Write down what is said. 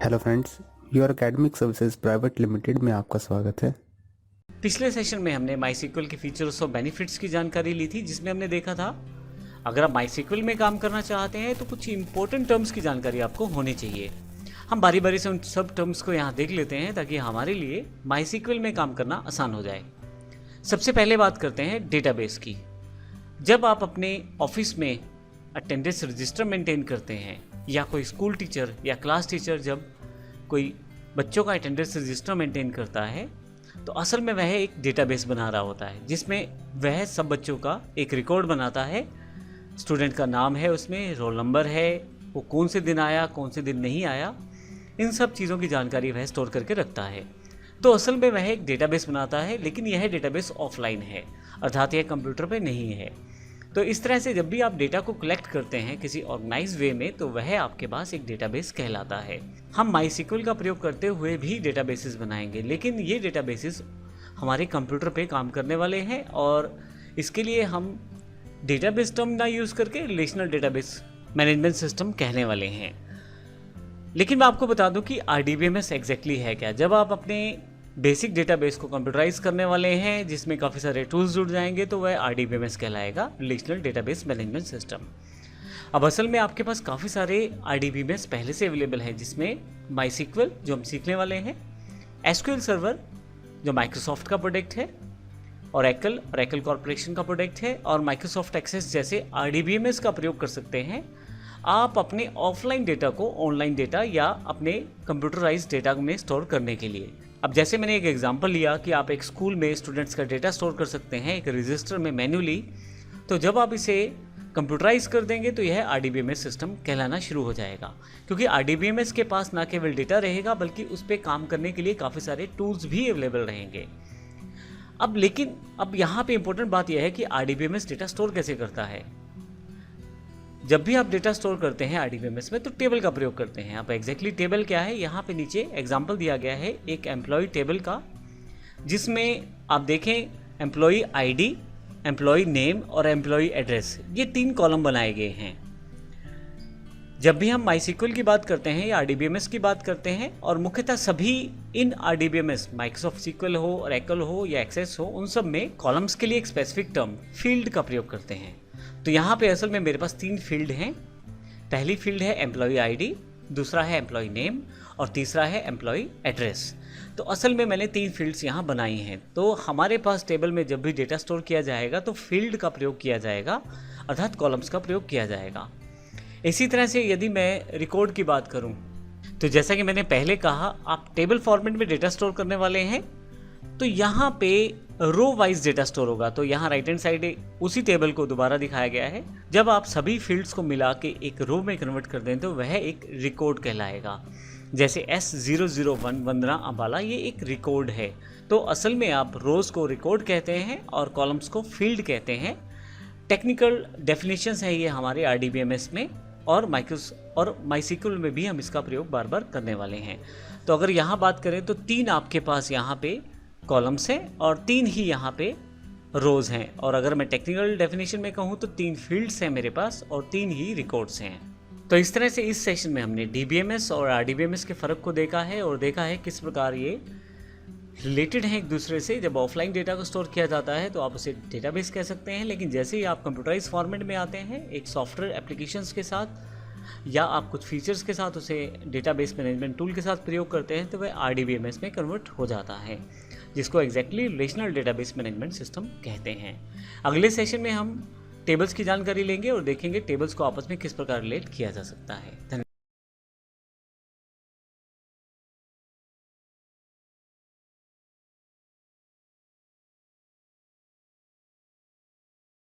Hello friends, your academic services private limited में आपका स्वागत है। पिछले सेशन में हमने माईसीक्वल के फीचर्स और बेनिफिट्स की जानकारी ली थी, जिसमें हमने देखा था अगर आप माईसीक्वल में काम करना चाहते हैं तो कुछ इंपॉर्टेंट टर्म्स की जानकारी आपको होनी चाहिए। हम बारी बारी से उन सब टर्म्स को यहाँ देख लेते हैं ताकि हमारे लिए माईसीक्वल में काम करना आसान हो जाए। सबसे पहले बात करते हैं डेटाबेस की। जब आप अपने ऑफिस में अटेंडेंस रजिस्टर मेंटेन करते हैं या कोई स्कूल टीचर या क्लास टीचर जब कोई बच्चों का अटेंडेंस रजिस्टर मेंटेन करता है तो असल में वह एक डेटाबेस बना रहा होता है, जिसमें वह सब बच्चों का एक रिकॉर्ड बनाता है। स्टूडेंट का नाम है, उसमें रोल नंबर है, वो कौन से दिन आया कौन से दिन नहीं आया, इन सब चीज़ों की जानकारी वह स्टोर करके रखता है। तो असल में वह एक डेटाबेस बनाता है, लेकिन यह डेटाबेस ऑफलाइन है, अर्थात यह कंप्यूटर पे नहीं है। तो इस तरह से जब भी आप डेटा को कलेक्ट करते हैं किसी ऑर्गेनाइज वे में तो वह आपके पास एक डेटाबेस कहलाता है। हम माईसीक्वल का प्रयोग करते हुए भी डेटाबेसेस बनाएंगे, लेकिन ये डेटाबेसेस हमारे कंप्यूटर पे काम करने वाले हैं और इसके लिए हम डेटाबेस टर्म ना यूज़ करके रिलेशनल डेटाबेस मैनेजमेंट सिस्टम कहने वाले हैं। लेकिन मैं आपको बता दूं कि RDBMS एग्जैक्टली है क्या। जब आप अपने बेसिक डेटाबेस को कंप्यूटराइज करने वाले हैं जिसमें काफ़ी सारे टूल्स जुड़ जाएंगे तो वह RDBMS कहलाएगा, रिलेशनल डेटाबेस मैनेजमेंट सिस्टम। अब असल में आपके पास काफ़ी सारे RDBMS पहले से अवेलेबल हैं, जिसमें माईसीक्वल जो हम सीखने वाले हैं, SQL सर्वर जो माइक्रोसॉफ्ट का प्रोडक्ट है, ओरेकल कॉर्पोरेशन का प्रोडक्ट है, और माइक्रोसॉफ्ट एक्सेस जैसे RDBMS का प्रयोग कर सकते हैं आप अपने ऑफलाइन डेटा को ऑनलाइन डेटा या अपने कंप्यूटराइज डेटा में स्टोर करने के लिए। अब जैसे मैंने एक एग्जांपल लिया कि आप एक स्कूल में स्टूडेंट्स का डेटा स्टोर कर सकते हैं एक रजिस्टर में मैन्युअली, तो जब आप इसे कंप्यूटराइज कर देंगे तो यह RDBMS सिस्टम कहलाना शुरू हो जाएगा, क्योंकि RDBMS के पास ना केवल डेटा रहेगा बल्कि उस पर काम करने के लिए काफ़ी सारे टूल्स भी अवेलेबल रहेंगे। अब यहाँ पे इंपॉर्टेंट बात यह है कि RDBMS डेटा स्टोर कैसे करता है। जब भी आप डेटा स्टोर करते हैं RDBMS में तो टेबल का प्रयोग करते हैं। अब एग्जैक्टली टेबल क्या है, यहाँ पे नीचे एग्जांपल दिया गया है एक एम्प्लॉय टेबल का, जिसमें आप देखें एम्प्लॉय ID, एम्प्लॉय नेम और एम्प्लॉय एड्रेस, ये 3 कॉलम बनाए गए हैं। जब भी हम माईसीक्वल की बात करते हैं या RDBMS की बात करते हैं, और मुख्यतः सभी इन RDBMS माइक्रोसॉफ्ट सीक्वल हो, ओरेकल हो या एक्सेस हो, उन सब में कॉलम्स के लिए एक स्पेसिफिक टर्म फील्ड का प्रयोग करते हैं। तो यहाँ पे असल में मेरे पास 3 फील्ड हैं। पहली फील्ड है एम्प्लॉय ID, दूसरा है एम्प्लॉय नेम और तीसरा है एम्प्लॉय एड्रेस। तो असल में मैंने 3 फील्ड्स यहाँ बनाई हैं। तो हमारे पास टेबल में जब भी डेटा स्टोर किया जाएगा तो फील्ड का प्रयोग किया जाएगा, अर्थात कॉलम्स का प्रयोग किया जाएगा। इसी तरह से यदि मैं रिकॉर्ड की बात करूँ तो जैसा कि मैंने पहले कहा, आप टेबल फॉर्मेट में डेटा स्टोर करने वाले हैं तो यहाँ पे रो वाइज डेटा स्टोर होगा। तो यहाँ राइट हैंड साइड उसी टेबल को दोबारा दिखाया गया है। जब आप सभी फील्ड्स को मिला के एक रो में कन्वर्ट कर दें तो वह एक रिकॉर्ड कहलाएगा। जैसे S001 वंदना अंबाला, ये एक रिकॉर्ड है। तो असल में आप रोज को रिकॉर्ड कहते हैं और कॉलम्स को फील्ड कहते हैं। टेक्निकल डेफिनेशंस है ये हमारे RDBMS में, और माईसीक्वल में भी हम इसका प्रयोग बार बार करने वाले हैं। तो अगर यहाँ बात करें तो 3 आपके पास यहाँ पे कॉलम्स हैं और 3 ही यहाँ पे रोज़ हैं, और अगर मैं टेक्निकल डेफिनेशन में कहूँ तो 3 फील्ड्स हैं मेरे पास और 3 ही रिकॉर्ड्स हैं। तो इस तरह से इस सेशन में हमने DBMS और RDBMS के फ़र्क को देखा है और देखा है किस प्रकार ये रिलेटेड हैं एक दूसरे से। जब ऑफलाइन डेटा को स्टोर किया जाता है तो आप उसे डेटाबेस कह सकते हैं, लेकिन जैसे ही आप कंप्यूटराइज फॉर्मेट में आते हैं एक सॉफ्टवेयर एप्लीकेशंस के साथ या आप कुछ फीचर्स के साथ उसे डेटाबेस मैनेजमेंट टूल के साथ प्रयोग करते हैं तो वह RDBMS में कन्वर्ट हो जाता है, जिसको exactly relational database management system कहते हैं। अगले सेशन में हम टेबल्स की जानकारी लेंगे और देखेंगे टेबल्स को आपस में किस प्रकार रिलेट किया जा सकता है। धन्यवाद।